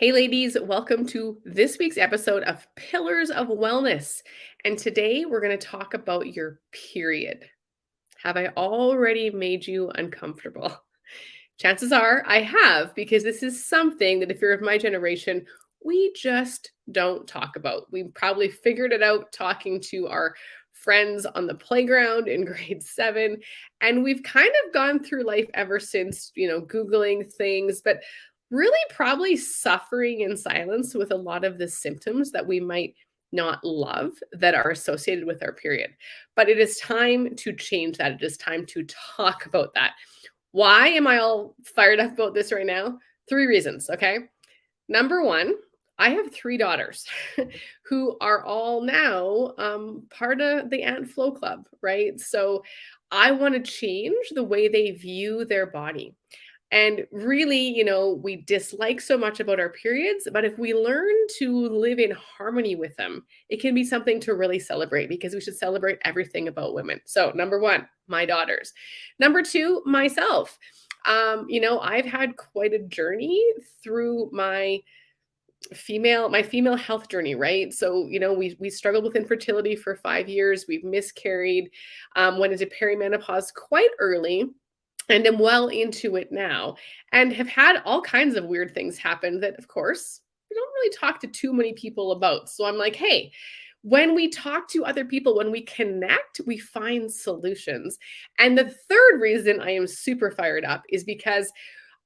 Hey, ladies, welcome to this week's episode of Pillars of Wellness. And today we're going to talk about your period. Have I already made you uncomfortable? Chances are I have, because this is something that if you're of my generation, we just don't talk about. We probably figured it out talking to our friends on the playground in grade 7, and we've kind of gone through life ever since, Googling things, but really probably suffering in silence with a lot of the symptoms that we might not love that are associated with our period. But it is time to change that. It is time to talk about that. Why am I all fired up about this right now? 3 reasons, okay? Number 1, I have 3 daughters who are all now part of the Aunt Flo Club, right? So I want to change the way they view their body. And really, we dislike so much about our periods, but if we learn to live in harmony with them, it can be something to really celebrate because we should celebrate everything about women. So, number 1, my daughters. Number 2, myself. I've had quite a journey through my female health journey, right? So, we struggled with infertility for 5 years. We've miscarried, went into perimenopause quite early and am well into it now, and have had all kinds of weird things happen that, of course, we don't really talk to too many people about. So I'm like, hey, when we talk to other people, when we connect, we find solutions. And the third reason I am super fired up is because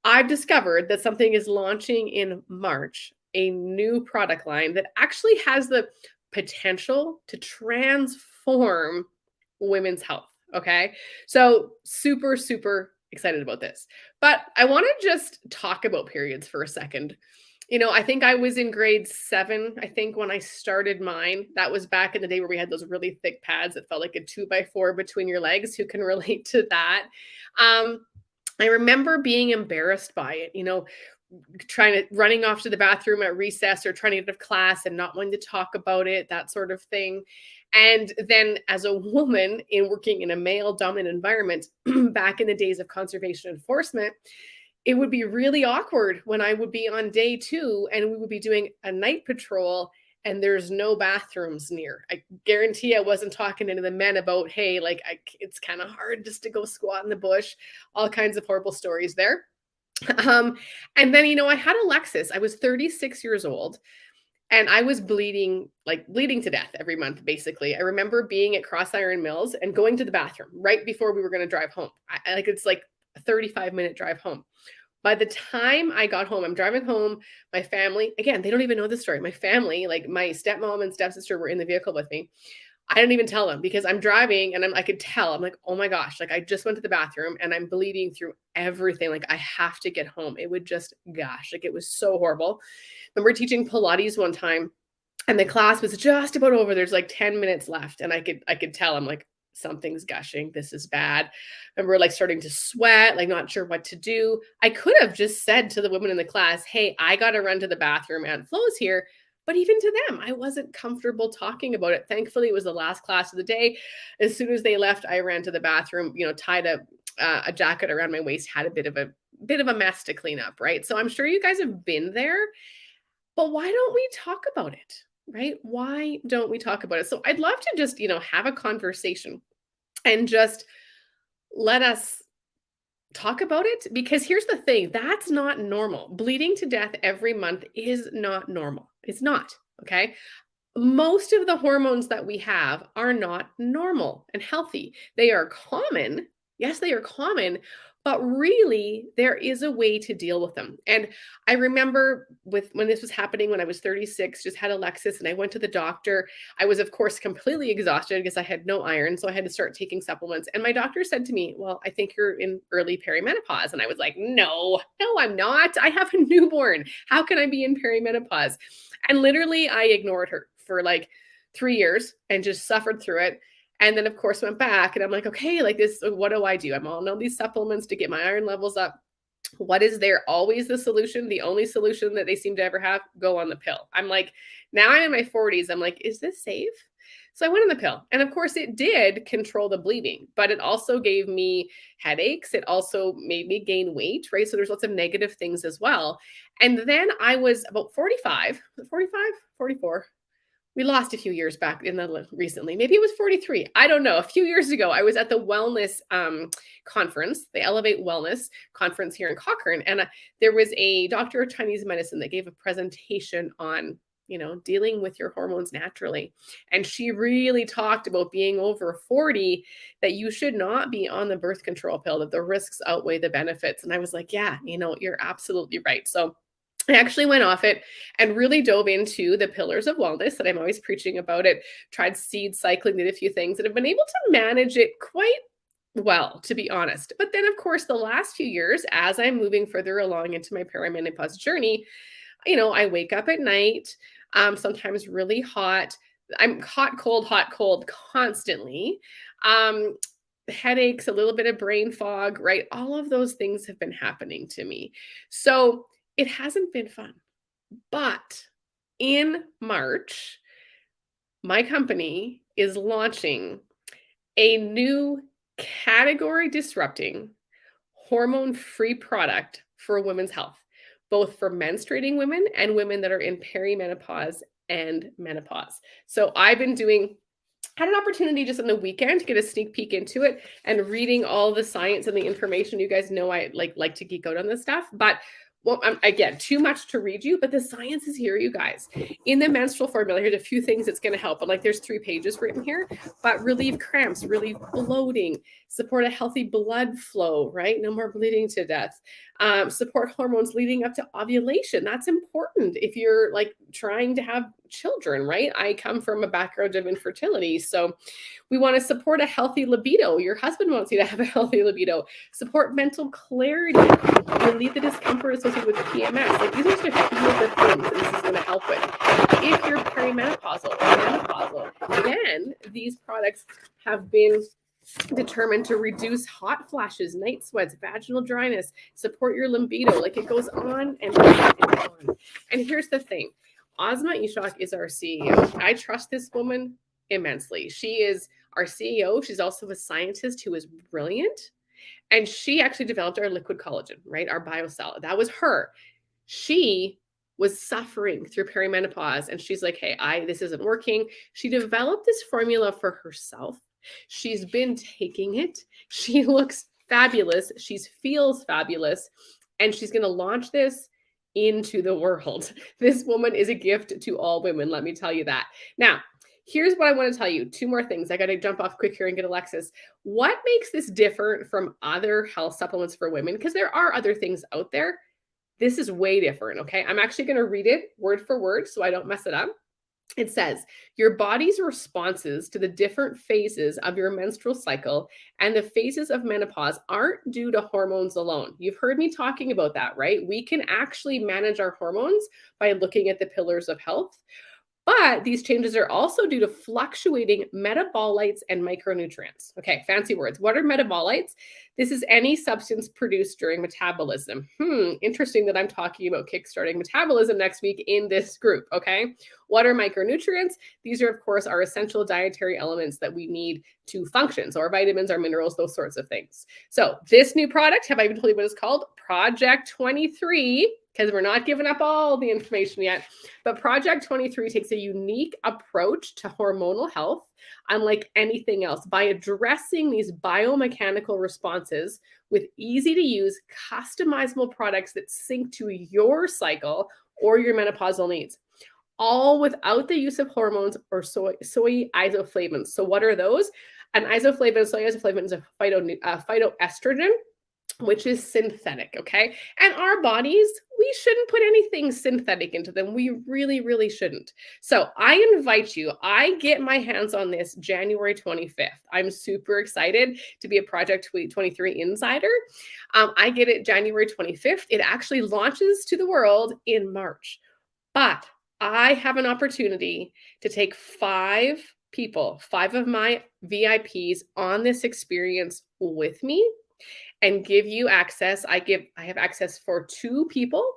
I've discovered that something is launching in March, a new product line that actually has the potential to transform women's health. Okay. So, super, super excited about this. But I want to just talk about periods for a second. I think I was in grade 7, I think, when I started mine. That was back in the day where we had those really thick pads that felt like a 2x4 between your legs. Who can relate to that? Um, I remember being embarrassed by it, running off to the bathroom at recess or trying to get out of class and not wanting to talk about it, that sort of thing. And then as a woman in working in a male dominant environment back in the days of conservation enforcement, it would be really awkward when I would be on day 2 and we would be doing a night patrol and there's no bathrooms near. I guarantee I wasn't talking to the men about, hey, like it's kind of hard just to go squat in the bush, all kinds of horrible stories there. Um, and then, I had Alexis. I was 36 years old and I was bleeding, like bleeding to death every month, basically. I remember being at Cross Iron Mills and going to the bathroom right before we were going to drive home. It's like a 35-minute drive home. By the time I got home, I'm driving home. My family, again, they don't even know the story. My family, like my stepmom and stepsister, were in the vehicle with me. I didn't even tell them because I'm driving and I could tell. I'm like, oh my gosh, like I just went to the bathroom and I'm bleeding through everything. Like I have to get home. It would just, gosh, like it was so horrible. Remember teaching Pilates one time and the class was just about over. There's like 10 minutes left. And I could tell. I'm like, something's gushing. This is bad. And we're like starting to sweat, like not sure what to do. I could have just said to the women in the class, hey, I got to run to the bathroom. Aunt Flo's here. But even to them, I wasn't comfortable talking about it. Thankfully, it was the last class of the day. As soon as they left, I ran to the bathroom, tied a jacket around my waist, had a bit of a mess to clean up, right? So I'm sure you guys have been there, but why don't we talk about it? Right? Why don't we talk about it? So I'd love to just, have a conversation and just let us talk about it, because here's the thing, that's not normal. Bleeding to death every month is not normal. It's not, okay? Most of the hormones that we have are not normal and healthy. They are common. Yes, they are common, but really there is a way to deal with them. And I remember when this was happening when I was 36, just had Alexis and I went to the doctor. I was of course completely exhausted because I had no iron, so I had to start taking supplements. And my doctor said to me, "Well, I think you're in early perimenopause." And I was like, "No, no, I'm not. I have a newborn. How can I be in perimenopause?" And literally I ignored her for like 3 years and just suffered through it. And then, of course, went back and I'm like, okay, like this, what do I do? I'm on all these supplements to get my iron levels up. What is there always the solution? The only solution that they seem to ever have, go on the pill. I'm like, now I'm in my 40s. I'm like, is this safe? So I went on the pill. And of course, it did control the bleeding, but it also gave me headaches. It also made me gain weight, right? So there's lots of negative things as well. And then I was about 45, 45, 44. We lost a few years back in the recently. Maybe it was 43. I don't know. A few years ago, I was at the wellness conference, the Elevate Wellness conference here in Cochrane, and there was a doctor of Chinese medicine that gave a presentation on dealing with your hormones naturally. And she really talked about being over 40, that you should not be on the birth control pill, that the risks outweigh the benefits. And I was like, yeah, you're absolutely right. So I actually went off it and really dove into the pillars of wellness that I'm always preaching about it. Tried seed cycling, did a few things, and have been able to manage it quite well, to be honest. But then, of course, the last few years, as I'm moving further along into my perimenopause journey, I wake up at night, sometimes really hot. I'm hot, cold constantly. Um, Headaches, a little bit of brain fog, right? All of those things have been happening to me. So it hasn't been fun. But in March, my company is launching a new category disrupting hormone free product for women's health, both for menstruating women and women that are in perimenopause and menopause. So I've been had an opportunity just on the weekend to get a sneak peek into it and reading all the science and the information. You guys know I like to geek out on this stuff, but well, again, too much to read you, but the science is here, you guys. In the menstrual formula, here's a few things it's going to help. But there's 3 pages written here, but relieve cramps, relieve bloating, support a healthy blood flow, right? No more bleeding to death. Support hormones leading up to ovulation. That's important if you're trying to have children, right? I come from a background of infertility. So we want to support a healthy libido. Your husband wants you to have a healthy libido. Support mental clarity, relieve the discomfort associated with PMS. These are just a few of the things that this is going to help with. If you're perimenopausal or menopausal, then these products have been determined to reduce hot flashes, night sweats, vaginal dryness, support your libido. It goes on and on and on. And here's the thing. Ozma Ishak is our CEO. I trust this woman immensely. She is our CEO. She's also a scientist who is brilliant. And she actually developed our liquid collagen, right? Our BioCell. That was her. She was suffering through perimenopause. And she's like, hey, this isn't working. She developed this formula for herself. She's been taking it. She looks fabulous. She feels fabulous. And she's going to launch this into the world. This woman is a gift to all women. Let me tell you that. Now, here's what I want to tell you. 2 more things. I got to jump off quick here and get Alexis. What makes this different from other health supplements for women? Because there are other things out there. This is way different, okay? I'm actually going to read it word for word so I don't mess it up. It says, your body's responses to the different phases of your menstrual cycle and the phases of menopause aren't due to hormones alone. You've heard me talking about that, right? We can actually manage our hormones by looking at the pillars of health. But these changes are also due to fluctuating metabolites and micronutrients. Okay, fancy words. What are metabolites? This is any substance produced during metabolism. Interesting that I'm talking about kickstarting metabolism next week in this group, okay? What are micronutrients? These are, of course, our essential dietary elements that we need to function. So our vitamins, our minerals, those sorts of things. So this new product, have I even told you what it's called? Project 23, because we're not giving up all the information yet. But Project 23 takes a unique approach to hormonal health, unlike anything else, by addressing these biomechanical responses with easy-to-use, customizable products that sync to your cycle or your menopausal needs, all without the use of hormones or soy isoflavones. So what are those? An isoflavone, soy isoflavone is a phytoestrogen, which is synthetic, okay? And our bodies, we shouldn't put anything synthetic into them. We really, really shouldn't. So I invite you, I get my hands on this January 25th. I'm super excited to be a Project 23 insider. I get it January 25th. It actually launches to the world in March. But I have an opportunity to take 5 people, 5 of my VIPs on this experience with me and give you access. I have access for 2 people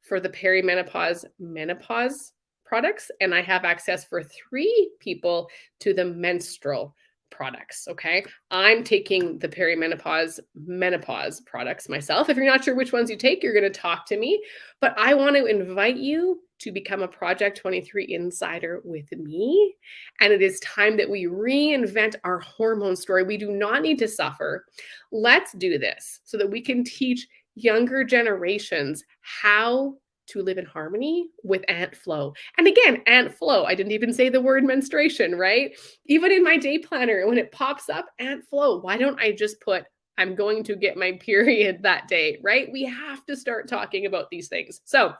for the perimenopause menopause products, and I have access for 3 people to the menstrual products. Okay. I'm taking the perimenopause, menopause products myself. If you're not sure which ones you take, you're going to talk to me. But I want to invite you to become a Project 23 insider with me. And it is time that we reinvent our hormone story. We do not need to suffer. Let's do this so that we can teach younger generations how to live in harmony with Aunt Flo. And again, Aunt Flo, I didn't even say the word menstruation, right? Even in my day planner, when it pops up, Aunt Flo, why don't I just put, I'm going to get my period that day, right? We have to start talking about these things. So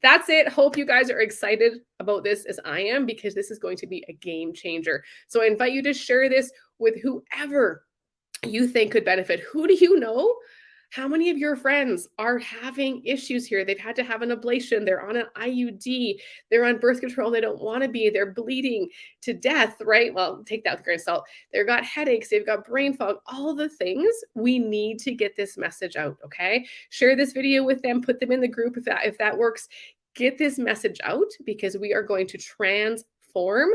that's it. Hope you guys are excited about this as I am, because this is going to be a game changer. So I invite you to share this with whoever you think could benefit. Who do you know? How many of your friends are having issues here? They've had to have an ablation. They're on an IUD. They're on birth control. They don't want to be. They're bleeding to death, right? Well, take that with a grain of salt. They've got headaches. They've got brain fog. All the things. We need to get this message out, okay? Share this video with them. Put them in the group if that works. Get this message out, because we are going to transform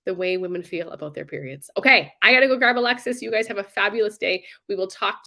the way women feel about their periods. Okay, I got to go grab Alexis. You guys have a fabulous day. We will talk